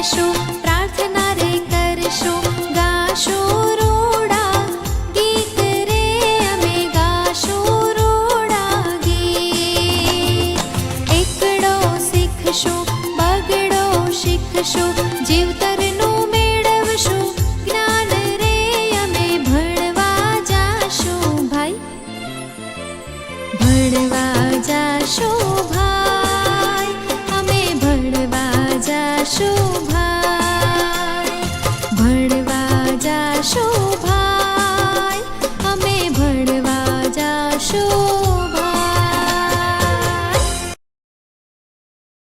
વાંચશું, પ્રાર્થના રે કરશું, ગાશું રોડા ગીત રે અમે ગાશું રોડા ગીત. એકડો શીખશું, બગડો શીખશું, જીવતરનું મેળવશું જ્ઞાન રે અમે ભણવા જાશું ભાઈ, ભણવા જાશું ભાઈ, અમે ભણવા જાશું.